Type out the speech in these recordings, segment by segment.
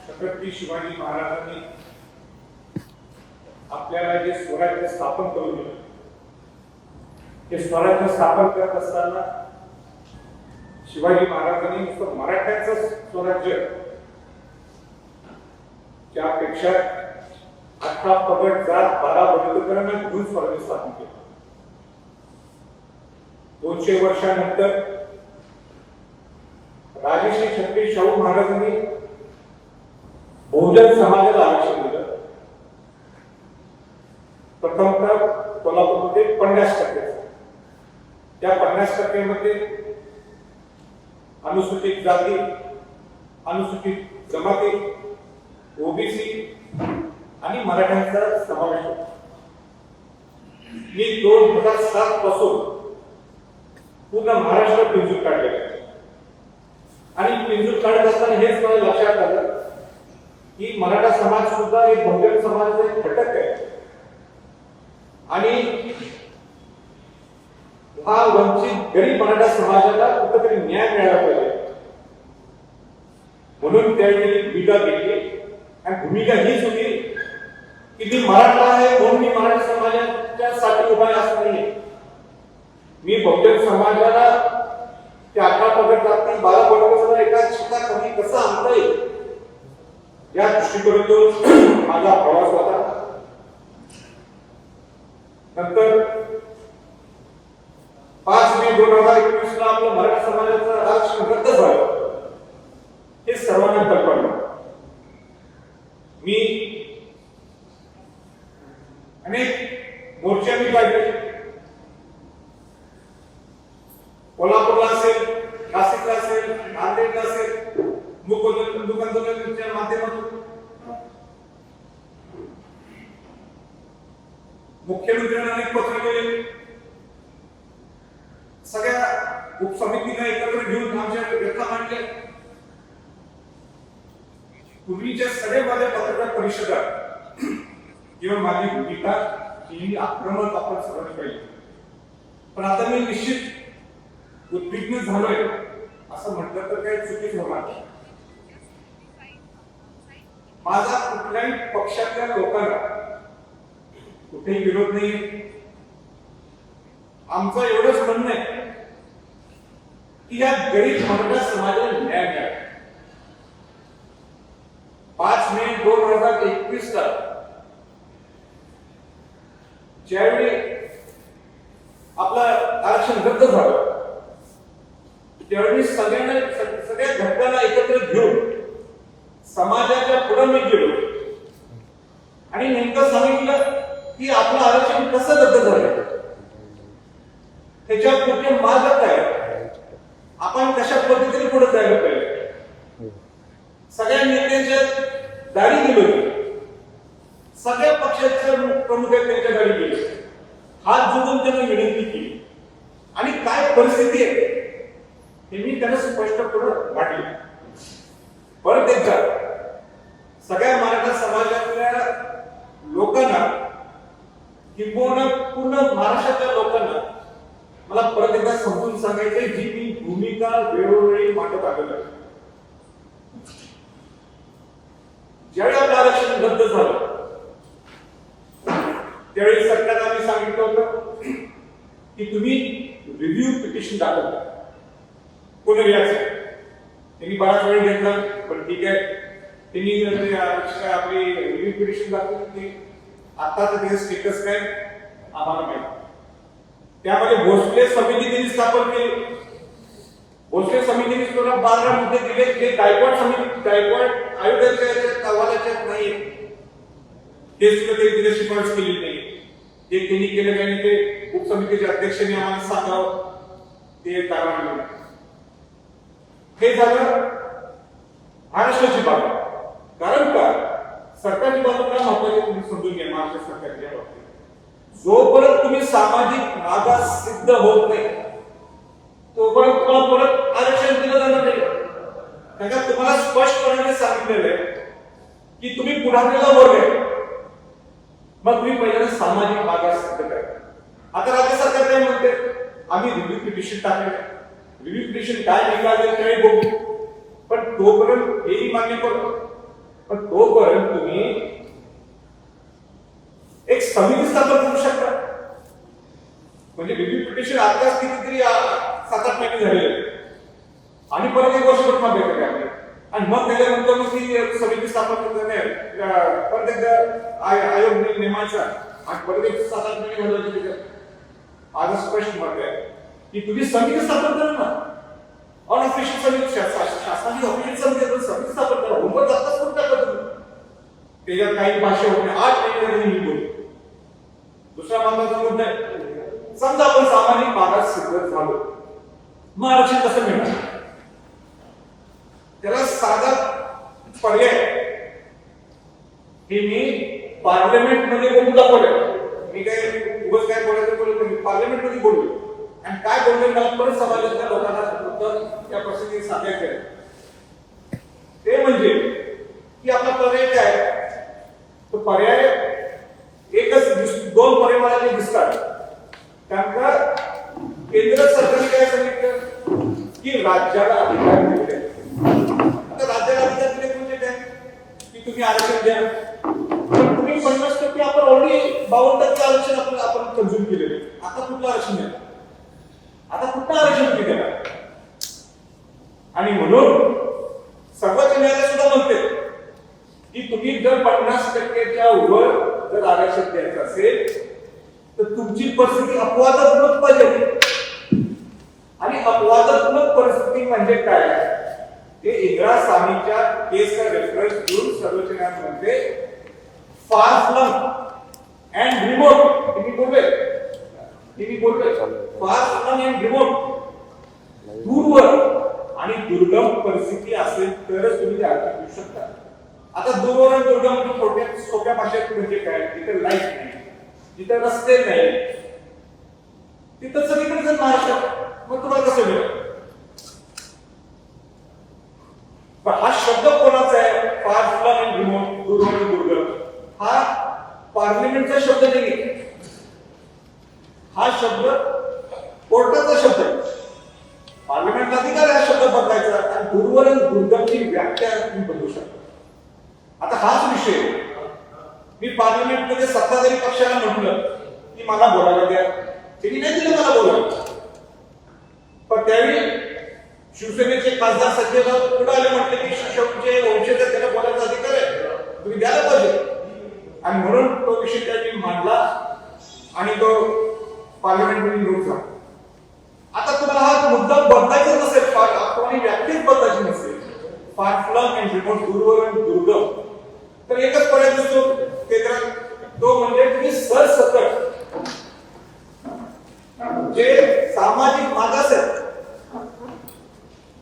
छत्रपती शिवाजी महाराजांनी आपल्याला जे स्वराज्य स्थापन करून दिलं, ते स्वराज्य स्थापन करत असताना शिवाजी महाराजांनी नुसतं मराठ्यांचं स्वराज्य त्यापेक्षा 18 पगड जात 12 बंधुकरांना घेऊन स्वराज्य स्थापन केलं. 200 वर्षानंतर राजश्री छत्रपती शाहू महाराजांनी बहुजन समाजाला आरक्षण दिलं. प्रथमतः कोल्हापूरमध्ये 50%. त्या 50% अनुसूचित जाती, अनुसूचित जमाती, ओबीसी आणि मराठ्यांचा समावेश होता. मी 2007 पासून पूर्ण महाराष्ट्र पिंजूर काढले आणि पिंजूर काढत असताना हेच मला लक्षात आलं की मराठा समाज सुद्धा एक बहुजन समाजाचा एक घटक आहे आणि हा वंचित गरीब मराठा समाजाला कुठेतरी न्याय मिळाला पाहिजे म्हणून त्यावेळी भूमिका घेतली. आणि भूमिका हीच होती की मी मराठा आहे म्हणून मी मराठा समाजाच्या साठी उभा आहे असं नाहीये. मी बहुजन समाजाला ते 18 पगड जाती 12 पगड एका शिका कमी कसं आणता येईल या दृष्टिकोनातून माझा प्रवास होता. नंतर 5 मे 2021 ला आपलं मराठा समाजाचं आरक्षण रद्द झालं हे सर्वांना कल्पना. मी अनेक मोर्चे मी काढले. कोल्हापूरला असेल, नाशिकला असेल, नांदेडला असेल, मूक आंदोलनाच्या माध्यमातून मुख्यमंत्र्यांना अनेक पत्र केले. सगळ्या उपसमितीला एकत्र घेऊन आमच्या व्यथा मांडल्या. पूर्वीच्या सगळ्या माझ्या पत्रकार परिषदात किंवा माझी भूमिका ही आक्रमक आपण सर्वांनी पाहिजे. पण आता मी निश्चित उद्विग्न झालोय असं म्हटलं तर काही चुकीच होणार. माझा कुठल्याही पक्षातल्या लोकांना कुठेही विरोध नाही. आमचं एवढंच म्हणणं आहे की या गरीब मराठा समाजाला न्याय मिळावा. 5 मे 2021 ला ज्यावेळी आपलं आरक्षण रद्द झालं त्यावेळी सगळ्या घटकांना एकत्र घेऊन समाजाच्या पुढे मी गेलो आणि नेमकं सांगितलं की आपलं आरक्षण कसं रद्द झालं, त्याच्या पुढे मार्ग काय, आपण कशा पद्धतीने पुढे जायला पाहिजे. सगळ्या नेत्यांच्या दारी गेलो. सगळ्या पक्षाच्या प्रमुख त्यांच्या दारी गेले. हात जोडून त्यांनी विनंती केली आणि काय परिस्थिती आहे हे मी त्यांना स्पष्टपणे वाटले. परत एकदा सगळ्या मराठा समाजातल्या लोकांना किंबहुना पूर्ण महाराष्ट्राच्या लोकांना मला परत एकदा समजून सांगायचंय जी मी भूमिका वेळोवेळी मांडत आलेलो आहे. ज्यावेळी आपलं आरक्षण रद्द झालं त्यावेळी सरकारला आम्ही सांगितलं होतं की तुम्ही रिव्ह्यू पिटिशन दाखल करा. कोण रिॲक्शन त्यांनी बराच वेळ घेतला पण ठीक आहे. त्यांनी आपली रिव्ह्यू पिटिशन दाखल केली. आता त्याचं स्टेटस काय आम्हाला माहिती. त्यामध्ये भोसले समिती त्यांनी स्थापन केली. भोसले समितीने सुद्धा 12 मुद्दे दिले जे गायकवाड आयोगाच्या अहवालाच्या नाही ते सुद्धा त्यांनी शिफारस केली नाही. जे त्यांनी केलं नाही ते उपसमितीच्या अध्यक्षांनी आम्हाला सांगावं ते कारण हे झालं महाराष्ट्राची बाजू. कारण का सरकारची बाजू काय महत्वाची तुम्ही समजून घ्या. महाराष्ट्र सरकारच्या बाबतीत जोपर्यंत तुम्ही सामाजिक मागास सिद्ध होत नाही तोपर्यंत तुम्हाला परत आरक्षण दिलं जाणार नाही. कारण तुम्हाला स्पष्टपणे सांगितलेलं आहे की तुम्ही पुढारीला वर्ग आहे मग तुम्ही पहिल्यांदा सामाजिक मागास सिद्ध करा. आता राज्य सरकार काय म्हणते आम्ही रिव्ह्यू पिटिशन टाकले. रिव्ह्यू पिटिशन काय निघाले काय बघू पण तोपर्यंत हेही मान्य करतो पण तोपर्यंत तुम्ही एक समिती स्थापन करू शकता. म्हणजे रिव्ह्यू पिटिशन आताच कितीतरी 7-8 महिने झालेले आणि परत 1 वर्षभर थांबायचं काय आपल्याला. आणि मग त्याच्यानंतर मग ती समिती स्थापन करणे परत एकदा आयोग नेमायचा आणि परत 7-8 महिने घालवायचे त्याच्यात. आज स्पष्ट मत आहे की तुम्ही समिती स्थापन करा ना. अनऑफिशियल समिती, शासनाची ऑफिशियल समिती स्थापन करा. होमवर्क आताच करून टाका तुम्ही. त्याच्यात काही भाषा होते 8 महिने मी बोलतो. दुसरा महत्वाचा मुद्दा आहे, समजा आपण सामाजिक मागास सिद्ध झालो, मग आरक्षण कसं मिळणार? त्याला साधा पर्याय हे मी पार्लमेंट मध्ये बोलून दाखवलं. मी काय उगाच काय बोलायचं बोलतो, मी पार्लमेंट मध्ये बोललो आणि काय बोलतोय मला परत समाजातल्या लोकांना त्या प्रसंगी सांगायचं आहे. ते म्हणजे की आपला पर्याय काय, तो पर्याय एकच 2 पर्याय मला दिसतात. कारण का केंद्र सरकारने काय सांगितलं की राज्याला अधिकार दिले. आता राज्याला अधिकार दिले म्हणजे काय की तुम्ही आरक्षण द्या. पण तुम्ही 50% आपण ऑलरेडी 52% आरक्षण आपण कंझ्युम केलेले. आता कुठलं आरक्षण द्या, आता कुठलं आरक्षण देणार? आणि म्हणून सर्वोच्च न्यायालय सुद्धा म्हणते की तुम्ही जर 50%च्या वर जर आरक्षण द्यायचं असेल तर तुमची परिस्थिती अपवादात्मक पाहिजे. आणि अपवादात्मक परिस्थिती म्हणजे काय, ते इंदिरा स्वामीच्या केसचा रेफरन्स घेऊन सर्वोच्च न्यायालय म्हणते फार फ्लंग अँड रिमोट. मी बोलतोय फार फ्लंग अँड रिमोट, दूरवर आणि दुर्गम परिस्थिती असेल तरच तुम्ही ते आरक्षण घेऊ शकता. आता दूरवर आणि दुर्गम थोडक्यात सोप्या भाषेत म्हणजे काय, तिथे लाईट नाही, जिथे रस्ते नाही, तिथं सगळीकडे जर महाराष्ट्रात, मग तुम्हाला कसं मिळेल? पण हा शब्द कोणाचा आहे, फार फ्लंग अँड रिमोट, दूर आणि दुर्गम, हा पार्लिमेंटचा शब्द नाही, हा शब्द कोर्टाचा शब्द आहे. पार्लिमेंटचा अधिकार हा शब्द बदलायचा आणि दूरवर आणि दुर्गमची व्याख्या तुम्ही बदलू शकता. आता हाच विषय मी पार्लमेंटमध्ये सत्ताधारी पक्षाला म्हटलं की मला बोलायला द्या, त्यांनी नाही दिलं मला बोलायला. पण त्यावेळी शिवसेनेचे खासदार संजय राऊत पुढे आले, म्हटले की शिक्षकांचे वंशज त्याला बोलायचा अधिकार आहे, तुम्ही द्यायला पाहिजे. आणि म्हणून तो विषय त्यांनी मांडला आणि तो पार्लमेंटमध्ये निवडून झाला. आता तुम्हाला हा मुद्दा बदलायचा नसेल, आणि व्याख्याच बदलायची नसेल, फार फ्लंग अँड रिमोट, दूरवर आणि दुर्गम, तर एकच पर्याय दिसतो केंद्रात, तो म्हणजे तुम्ही सरसकट जे सामाजिक मागास आहेत,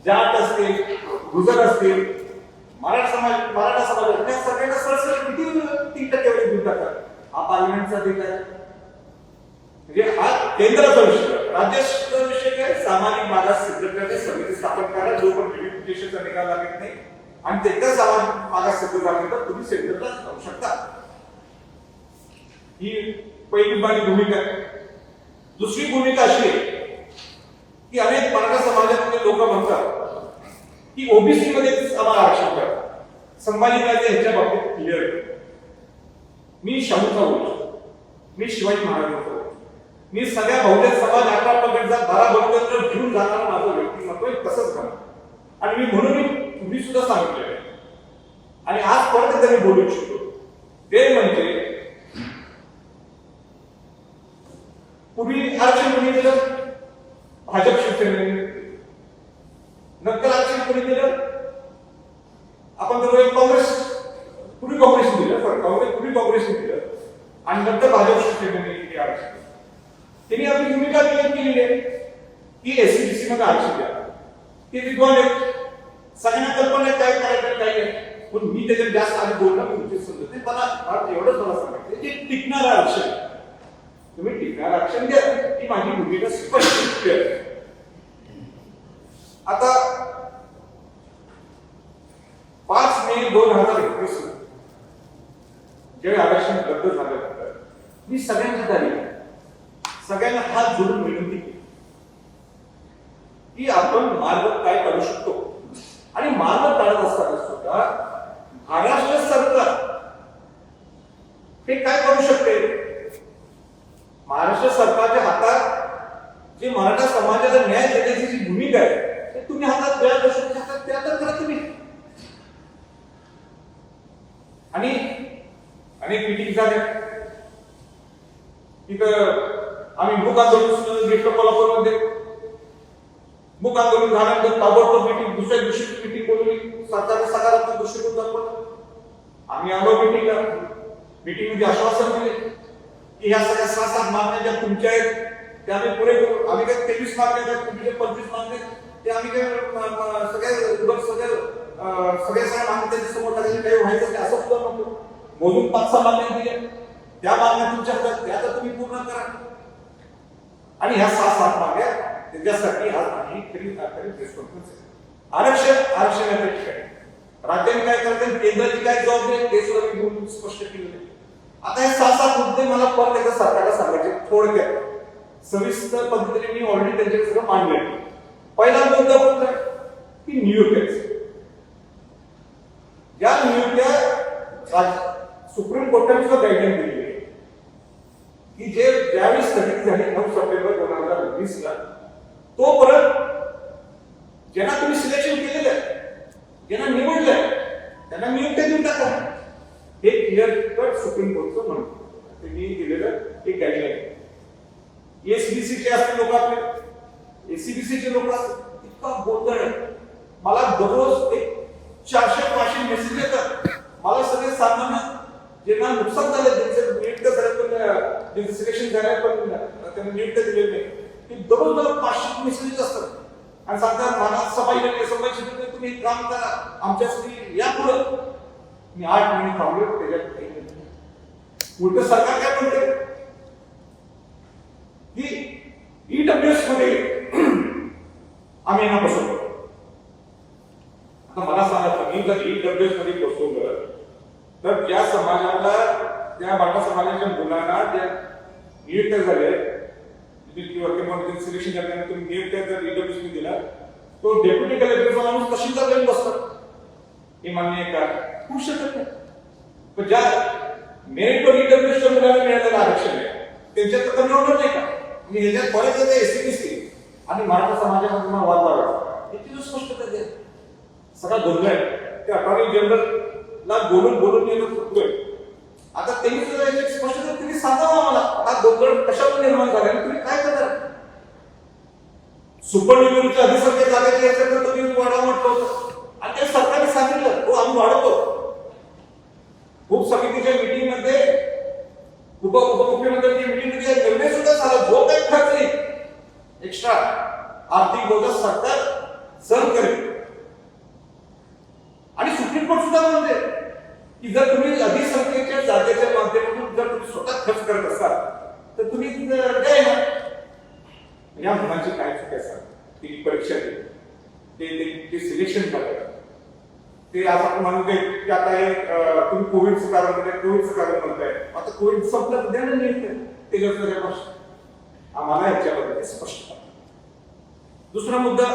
जाट असतील, गुजर असतील, मराठा समाज त्या सगळ्यांना सरसकट किती 3% वगैरे देऊन टाकतात. हा पार्लमेंटचा अधिकार आहे. म्हणजे हा केंद्राचा विषय. राज्याचा विषय काय, सामाजिक मागास सिद्ध करणे, समिती स्थापन करा, जो पण व्हेरिफिकेशनचा निकाल लागत नाही आणि त्याचा सामाजिक मागास सिद्ध झाल्यानंतर तुम्ही सेंटरला जाऊ शकता. ही पहिली भूमिका आहे. दुसरी भूमिका अशी आहे की अनेक मराठा समाजातले लोक म्हणतात की ओबीसी मध्ये आम्हाला आरक्षण करा. संभाजीराजे ह्याच्या बाबतीत क्लिअर आहे. मी शाहूचा वंश, मी शिवाजी महाराजांचा वंश, मी सगळ्या बहुजन समाज 18 पगडचा 12 बंधन घेऊन जाणारा माझं व्यक्तिमत्व तसंच करा. आणि मी म्हणून तुम्ही सुद्धा सांगितलेलं आहे आणि आज परत एकदा मी बोलू इच्छितो, ते म्हणजे पूर्वी आरक्षण कोणी दिलं, भाजप शिवसेनेने. नंतर आरक्षण कोणी दिलं, आपण तर काँग्रेस, पूर्वी काँग्रेसने दिलं, पूर्वी काँग्रेसने दिलं आणि नंतर भाजप शिवसेनेने आरक्षण. त्यांनी आपली भूमिका क्लिअर केलेली आहे की एससीबीसी मध्ये आरक्षण द्या. ते विद्वान आहेत, सगळ्यांना कल्पना काय करायचं काय आहे, पण मी त्याच्यात जास्त आधी बोलणं तुमचे समजत नाही. मला एवढंच मला सांगायचं की टिकणारं आरक्षण, तुम्ही टिकणारं आरक्षण द्या, ही माझी भूमिका स्पष्ट आहे. आता 5 मे 2021 जेव्हा आरक्षण रद्द झाल्यानंतर मी सगळ्यांच्या दारी सगळ्यांना हात जोडून विनंती केली की आपण मार्ग काय काढू शकतो. आणि मार्ग काढत असताना सुद्धा महाराष्ट्र आणि अनेक मिटिंग झाल्या तिथं आम्ही मूक आंदोलन घेतलं कोल्हापूरमध्ये. मूक आंदोलन झाल्यानंतर ताबडतोब मिटिंग, दुसऱ्या दिवशी मिटिंग बोलवली, सरकारने सकारात्मक दृष्टिकोन दाखवला. आम्ही आलो मिटिंगला. मिटिंगमध्ये आश्वासन दिले की ह्या सगळ्या 6-7 मागण्या ज्या तुमच्या आहेत त्या आम्ही पुरे करू. आम्ही काय 23 मागण्या आहेत, तुमचे 25 मागण्या ते आम्ही काय सगळ्या मागण्या त्यांच्या समोर टाकायचे, काही व्हायचं नाही असं सुद्धा नको. मोजून 5-6 मागण्या दिल्या, त्या मागण्या तुमच्या हातात, त्या तर तुम्ही पूर्ण करा. आणि ह्या 6-7 मागण्या त्याच्यासाठी आज आम्ही प्रेस कॉन्फरन्स आरक्षणाच्या ठिकाणी राज्याने काय करते, केंद्राची काय जबाबदारी ते सुद्धा मी बोलून स्पष्ट केलेलं आहे. आता हे 6-7 मुद्दे मला परत एकदा सरकारला सांगायचे थोडक्यात सविस्तर पद्धतीने मी ऑलरेडी त्यांच्याकडे सगळं मांडलंय. पहिला मुद्दा कोणता की नियुक्त्या. या नियुक्त्या सुप्रीम कोर्टाने सुद्धा गाईडलाईन दिली आहे की जे ज्यावेळी स्थगित झाली 9 सप्टेंबर 2020 ला तोपर्यंत ज्यांना तुम्ही सिलेक्शन केलेलं आहे, ज्यांना निवडलंय त्यांना नियुक्त्या देऊन टाका. हे क्लिअर कट सुप्रीम कोर्टचं म्हणतो. त्यांनी दिलेलं एक गाईडलाईन. एसबीसीचे असते लोक, आपले एसीबीसीचे लोक असतात, इतका गोंधळ आहे. मला दररोज एक 400-500 मेसेज येतात. मला सगळे सामान्य ज्यांना नुकसान झालं, ज्यांचं नियुक्त झालं पण ज्यांचं सिलेक्शन झालं पण त्यांना नियुक्त दिलेलं नाही, की दररोज मला 500 मेसेजेस असतात आणि सांगतात मला समाज तुम्ही काम करा आमच्यासाठी या पुढं. मी 8 महिने थांबलो, त्याच्यात काही नाही. उलट सरकार काय म्हणते की ईडब्ल्यूएस मध्ये आम्ही यांना बसवतो. आता मला सांगा तुम्ही जर ईडब्ल्यूएस मध्ये बसवलं तर ज्या समाजाला, त्या बाटा समाजाच्या मुलांना ज्या नियुक्त्या झाल्या सिलेक्शन झाल्यानंतर नियुक्त्या जर ईडब्ल्यूएस मध्ये दिला तो डेप्युटी कलेक्टरचा माणूस तहसीलदार जाऊन बसतो. हे मान्य आहे का? होऊ शकत नाही. पण ज्या मेरिटवर ईडब्ल्यूएसच्या मुलांना मिळालेलं आरक्षण आहे त्यांच्यात तर कमी होणार नाही का? मी ह्याच्यात बरेच येते एससीबीसी आणि मराठा समाजामध्ये मला वाद लागला. याची स्पष्टता द्या. सगळा गोंधळ आहे. ते अटॉर्नी जनरलला बोलून येणं चुकतोय. आता त्यांनी सुद्धा याची स्पष्टता तुम्ही सांगावं आम्हाला हा गोंधळ कशावर निर्माण झाला आणि तुम्ही काय करणार. सुपर न्यूमरीच्या अधिसंख्य जागेच्या याच्याकडे तुम्ही वाढवा म्हटलं होतं आणि ते सरकारने सांगितलं हो आम्ही वाढवतो. खूप समितीच्या मीटिंग मध्ये उपमुख्यमंत्र्यांच्या मीटिंग मध्ये निर्णय सुद्धा झाला. जो काही खर्च येईल एक्स्ट्रा आर्थिक बोजा सरकार सहन करेल. आणि सुप्रीम कोर्ट सुद्धा म्हणते की जर तुम्ही अधिसंख्येच्या जागेच्या माध्यमातून जर तुम्ही स्वतः खर्च करत असाल तर तुम्ही द्या ना. या मुलांची काय चुकी असतात, ती परीक्षा ते सिलेक्शन झालं ते आपण म्हणतोय की आता हे तुम्ही कोविडचं कारण म्हणताय. आता कोविड संपलं द्या ना ते आम्हाला याच्याबद्दल स्पष्ट. दुसरा मुद्दा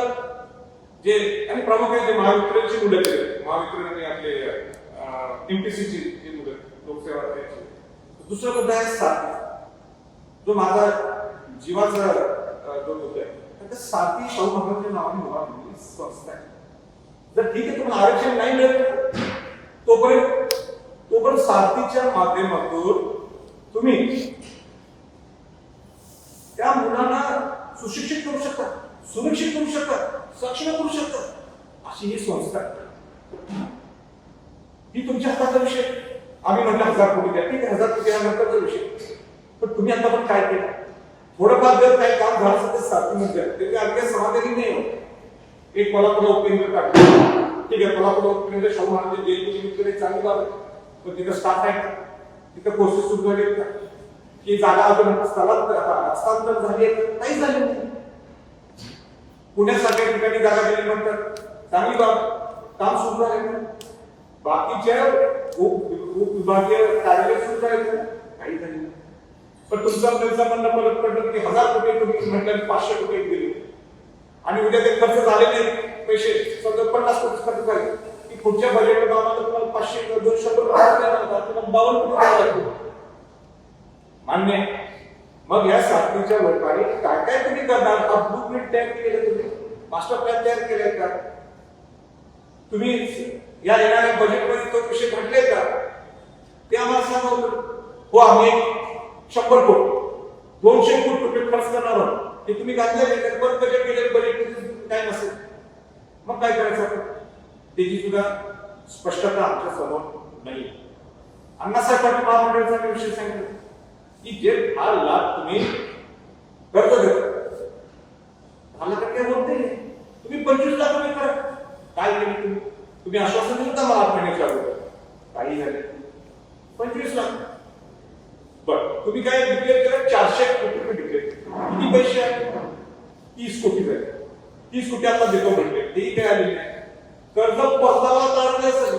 जे आणि प्रामुख्याने जे महावितरणची मुलं केले, महावितरण आपले एमपीसीची जी मुलं लोकसेवा द्यायची. दुसरा मुद्दा आहे साथी, जो माझा जीवाचा जो मुद्दा आहे. साथी शाहू महाराजांच्या नावाने मुला मुली संस्था आहे. जर ठीक आहे तुम्हाला आरक्षण नाही मिळत तोपर्यंत साथीच्या माध्यमातून तुम्ही त्या मुलांना सुशिक्षित करू शकता, सुरक्षित करू शकता, सक्षम करू शकता. अशी ही संस्था ही तुमच्या हाताचा विषय. आम्ही म्हटलं 1000 कोटी द्या, ठीक आहे 1000 कोटी हा नंतरचा विषय. पण तुम्ही आता पण काय केलं, थोडंफार जर काही काम झालं असेल तर साथीमध्ये ते अगदी समाधानी नाही होत. एक कोल्हापूर उपकेंद्र टाकलं, ठीक आहे कोल्हापूर उपकेंद्र शाहू महाराज जयंती चांगली बाब आहे. पण तिथं स्टाफ आहे का, तिथं कोर्सेस सुरू झाले का, की जागा अजून हस्तांतर झाली आहे काही झाले नाही. पुण्यासारख्या ठिकाणी जागा दिली म्हणतात चांगली बाब, काम सुरू आहे. बाकीच्या उपविभागीय कार्यालय सुरू आहे काही झाले नाही. पण तुमचं म्हणणं परत पडलं की 1000 कोटी तुम्ही म्हटलं 500 कोटी दिले आणि उद्या ते खर्च झाले नाही पैसे समजा 50 कोटी खर्च झाले की पुढच्या बजेटमध्ये आम्हाला तुम्हाला 500 200 कोटी मान्य. मग या साथीच्या लोकांनी काय काय तुम्ही करणार, ब्लूप्रिंट तयार केले, तुम्ही मास्टर प्लॅन तयार केले का, तुम्ही या येणाऱ्या बजेटमध्ये तो विषय म्हटले का ते आम्हाला सांगा हो आम्ही 100 कोटी 200 कोटी रुपये खर्च करणार आहोत ते तुम्ही घातले नाही तर परत बजेट गेले बजेट काय नसेल मग काय करायचं आपण त्याची सुद्धा स्पष्टता आमच्या समोर नाही. अण्णासाहेब पाटील महामंडळाचा विषय सांगितलं की जे 10 लाख तुम्ही कर्ज घेता 10 लाख काय होत नाही तुम्ही 25 लाख रुपये करा काय केलं तुम्ही आश्वासन दिलं का मला 8 महिन्याच्या अगोदर काही झाले 25 लाख बर तुम्ही काय डिक्लेअर केलं 400 कोटी रुपये डिक्लेअर किती पैसे आहेत 30 कोटी झाले 30 कोटी आता देतो म्हटले तेही काय आले नाही कर्ज परतावा तयार नाही सर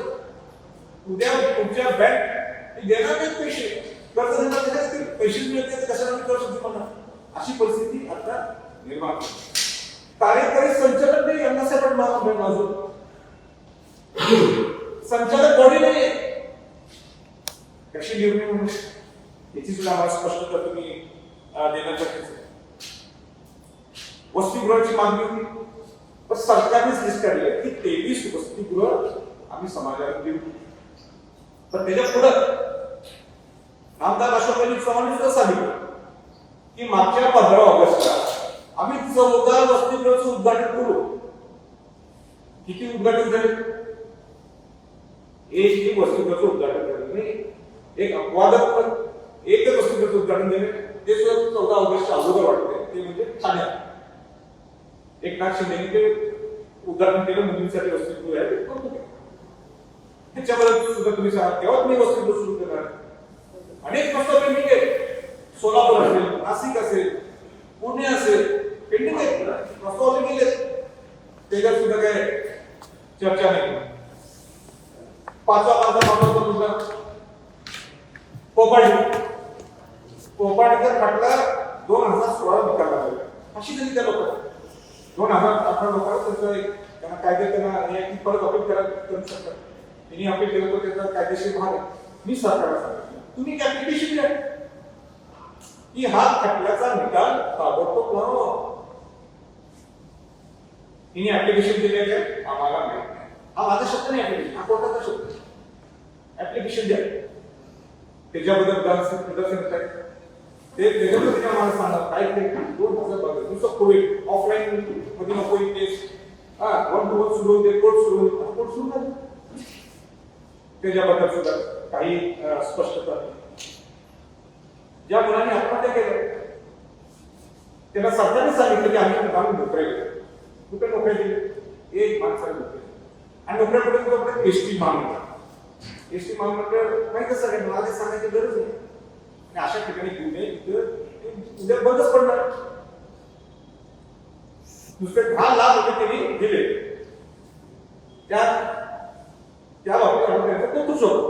उद्या तुमच्या बँक देणार नाहीत पैसे कर्ज देणार त्याच्यात पैसे मिळते कशाला कर्ज तुम्हाला अशी परिस्थिती आता निर्माण कार्यकारी संचालक नाही अण्णासाहेब महामंडळ अजून संचालक बॉडी नाही कशी निर्णय म्हणून याची सुद्धा आम्हाला स्पष्टता तुम्ही देण्याचं गरजेचं आहे. वसतिगृहाची मागणी होती पण सरकारनेच लिस्ट काढली आहे की 23 वसतिगृह आम्ही समाजाला देऊ पण त्याच्या पुढं आमदार अशोक चव्हाण सुद्धा सांगितलं की मागच्या 15 ऑगस्टला आम्ही 14 वसतिगृहाचं उद्घाटन करू. किती उद्घाटन झाले एक वसतिगृहाचं उद्घाटन झालं नाही एक अपवादात्मक एकच वसतिगृहाचं उद्घाटन झाले ते सुद्धा 14 ऑगस्टच्या अगोदर वाटते ते म्हणजे ठाण्यात एकनाथ शिंदेने ते उद्घाटन केलं मुलींसाठी वसतिगृह आहे त्याच्याबद्दल सुद्धा तुम्ही सांगा तेव्हा तुम्ही वसतिगृह सुरू करणार. अनेक प्रस्ताव पेंडिंग आहेत सोलापूर असेल नाशिक असेल पुणे असेल पेंडिंग आहेत प्रस्ताव गेले त्याच्यात सुद्धा काय चर्चा नाही. पाचवा मुद्दा कोपाडीचा खटला 2016 निकाल लागला अशी तरी त्या लोकांना 2018 लोकांना त्यांना कायदे त्यांना परत अपील करू शकतात त्यांनी अपील केलं तर त्याचा कायदेशीर भाग आहे. मी सरकारला सांगितलं तुम्ही ऍप्लिकेशन द्या की हा खटल्याचा निकाल ताबडतोब लावा. तिने ऍप्लिकेशन दिले आहे आम्हाला माहित नाही हा माझा शब्द नाही ऍप्लिकेशन हा कोर्टाचा शब्द ऍप्लिकेशन द्या त्याच्याबद्दल प्रदर्शन काय ते त्याच्याबद्दल आम्हाला सांगा काय ते 2012 नुसतं कोविड ऑफलाईन मध्ये नको केस 1 to 1 सुरू होते कोर्ट सुरू झालं त्याच्याबद्दल सुद्धा काही स्पष्टता ज्या मुलांनी आत्महत्या केल्या त्याला सरकारने सांगितलं की आम्ही नोकऱ्या दिल्या कुठे नोकऱ्या दिल्या एक माणसाला नोकरी आणि नोकऱ्याकडे एसटी महामंडळ माहिती सगळ्यांना मला ते सांगायची गरज नाही आणि अशा ठिकाणी घेऊ नये तिथं उद्या बंदच पडणार. दुसरे 10 लाख रुपये त्यांनी दिले त्या बाबतीत आपण त्यांचा कौतुक होतो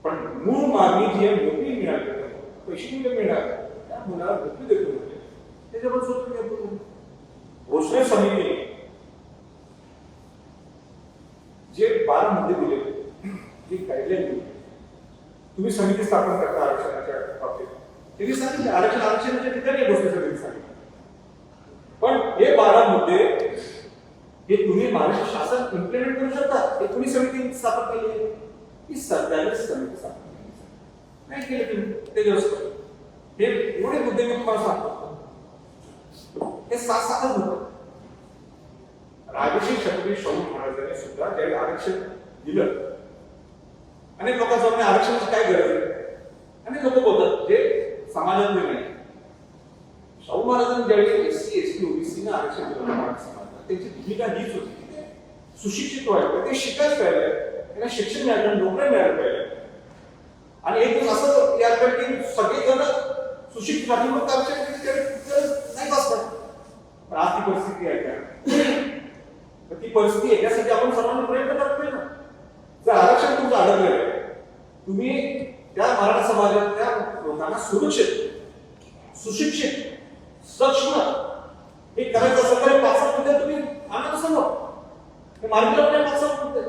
पण मूळ मागणी जी आहे नोकरी मिळाली पैसे मिळणार त्या मुलाला नोकरी देतो त्याच्याबद्दल सुद्धा घोषणा समितीने जे 12 मुद्दे दिले जे गाईडलाईन दिली तुम्ही समिती स्थापन करता आरक्षणाच्या बाबतीत त्यांनी सांगितलं आरक्षणाच्या ठिकाणी गोष्टी सगळी सांगितलं पण हे 12 मुद्दे हे तुम्ही महाराष्ट्र शासन इम्प्लिमेंट करू शकता हे तुम्ही समिती स्थापन केली आहे की सरकारने समिती स्थापन केली नाही केले तुम्ही ते व्यवस्था हे एवढे मुद्दे मी तुम्हाला सांगतो हे 7 मुद्दे राजश्री छत्रपती शाहू महाराजांनी सुद्धा ज्यावेळी आरक्षण दिलं अनेक लोकांचं म्हणणं आरक्षणाची काय गरज आहे अनेक लोक बोलतात जे समाजातले नाही शाहू महाराजांनी ज्यावेळी एससी एसटी ओबीसी ना आरक्षण दिलं मराठा समाजाला त्यांची भूमिका हीच होती की ते सुशिक्षित व्हायला ते शिकायला पाहिजे त्यांना शिक्षण मिळालं नोकऱ्या मिळायला पाहिजे आणि एक दिवस असं यायला पाहिजे की सगळेजण सुशिक्षित झाले मग आरक्षण नाही बसतात पण आज ती परिस्थिती आहे का ती परिस्थिती येण्यासाठी आपण सर्वांनी प्रयत्न करतोय ना. जर आरक्षण तुमचं अडकलेलं आहे तुम्ही त्या मराठा समाजातल्या लोकांना सुरक्षित सुशिक्षित सक्षम हे करायचं असेल तर 5-7 मुद्दे तुम्ही आणा कसं हे मार्गीला पण 5-7 मुद्दे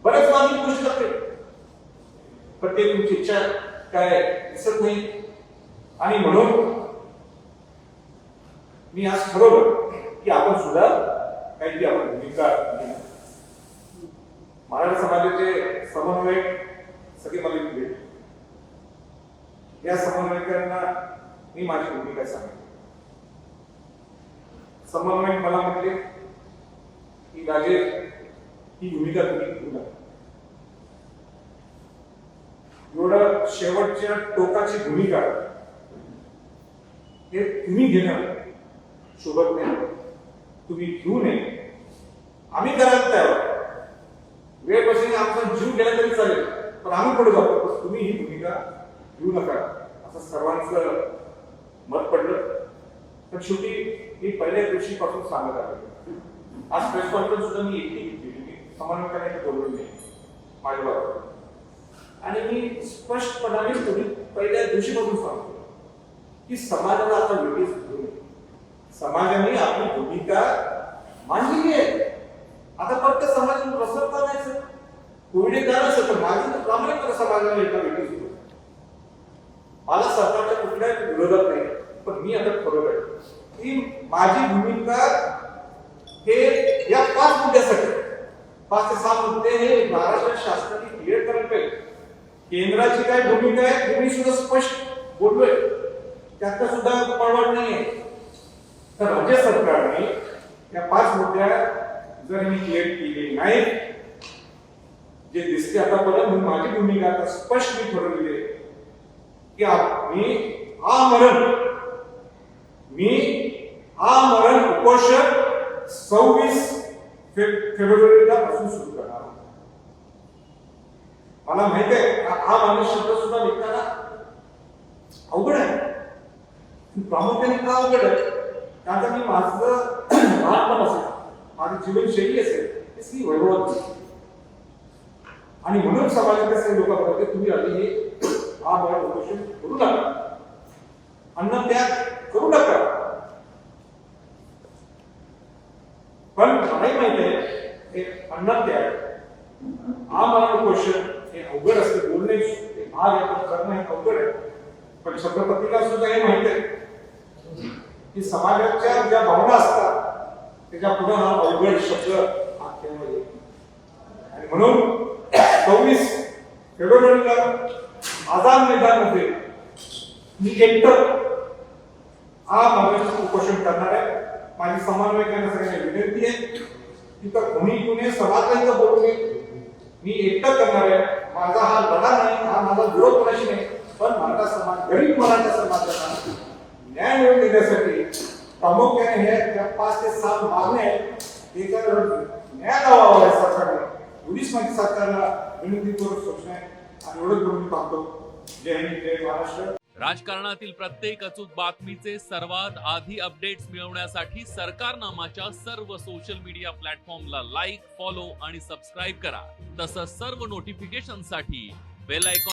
बऱ्याच मागणी गोष्टी लागते पण ते तुमची इच्छा काय दिसत नाही आणि म्हणून मी आज ठरवलं की आपण सुद्धा काहीतरी आपण भूमिका मराठा समाजाचे समन्वयक सगळे मला इथे भेटले. या समन्वयकांना मी माझी भूमिका सांगितली. समन्वयक मला म्हटले की राजे ही भूमिका तुम्ही घेऊ नका. एवढं शेवटच्या टोकाची भूमिका हे तुम्ही घेणं शोभत नाही. तुम्ही घेऊ नये. आम्ही करायला तयार आहोत. वेळ बसणे आमचा जीव गेला तरी चालेल, पण आम्ही पुढे जातो. पण तुम्ही ही भूमिका घेऊ नका असं सर्वांचं मत पडलं. तर शेवटी मी पहिल्या दिवशीपासून सांगत आहे. आज प्रेस कॉन्फरन्स सुद्धा मी एकटी घेतली. मी समन्वयकाने बोललो नाही माझ्या बाबा. आणि मी स्पष्टपणाने तुम्ही पहिल्या दिवशीपासून सांगतो की समाजाला आता वेगळीच घेऊ नये. समाजाने आपली भूमिका मांडली आहे. आता फक्त समाजाला प्रसन्न करायचं कोविड काळ असेल तर माझी प्रामाणिक समाजाला एका वेगळीच होतो. मला सरकारच्या कुठल्याही विरोधात नाही, पण मी आता ठरवलंय की माझी भूमिका हे या 5 मुद्द्यासाठी 5 ते 6 मुद्दे हे महाराष्ट्र शासनाने क्लिअर करायला पाहिजे. केंद्राची काय भूमिका आहे तुम्ही सुद्धा स्पष्ट बोललोय, त्यात सुद्धा पळवाट नाहीये. तर राज्य सरकारने या 5 मुद्द्या जर मी क्लिअर केली नाही, जे दिसते आतापर्यंत, म्हणून माझी भूमिका आता स्पष्ट मी ठरवलेली आहे की मी आमरण उपोषण 26 फेब्रुवारीला पासून सुरू करणार. मला माहित आहे हा माणूस शब्द सुद्धा लिखताना अवघड आहे. प्रामुख्याने का अवघड आहे? कारण मी माझं लहानपण असेल, माझी जीवनशैली असेल ती वैभवाची, आणि म्हणून समाजातील काही लोक म्हणतात तुम्ही आधी हे आमरण उपोषण करू नका, अन्न त्याग करू नका. पण मलाही माहिती आहे हे अन्न त्याग आमरण उपोषण हे अवघड असते. बोलणे भाग आहे, पण करणं हे अवघड आहे. पण छत्रपतीला सुद्धा हे माहिती आहे की समाजाच्या ज्या भावना असतात त्याच्या पुढे हा अवघड शब्द आख्यामध्ये. आणि म्हणून 26 फेब्रुवारीला आझाद मैदानमध्ये मी एकटं आमरण उपोषण करणार आहे. माझी समन्वयकांना सगळ्यांना विनंती आहे तिथं कोणी समाजला इथं बोलू नये. मी एकटं करणार आहे. माझा हा लढा नाही, हा माझा विरोध कोणाशी नाही, पण मराठा समाज, गरीब मराठा समाजाला न्याय मिळवून देण्यासाठी प्रामुख्याने हे त्या 5 ते 7 मागण्या आहेत. त्याच्यावर न्याय लावावा आहे सरकारने. पोलीस मंत्री सरकारला विनंती करून सूचना आहे. आणि एवढंच बोलून मी थांबतो. जय हिंद, जय महाराष्ट्र. राजकारणातील प्रत्येक अचूक बातमीचे सर्वात आधी अपडेट्स मिळवण्यासाठी सरकारनामाच्या सर्व सोशल मीडिया प्लॅटफॉर्मला लाईक, फॉलो आणि सबस्क्राईब करा. तसंच सर्व नोटिफिकेशनसाठी बेल आयकॉन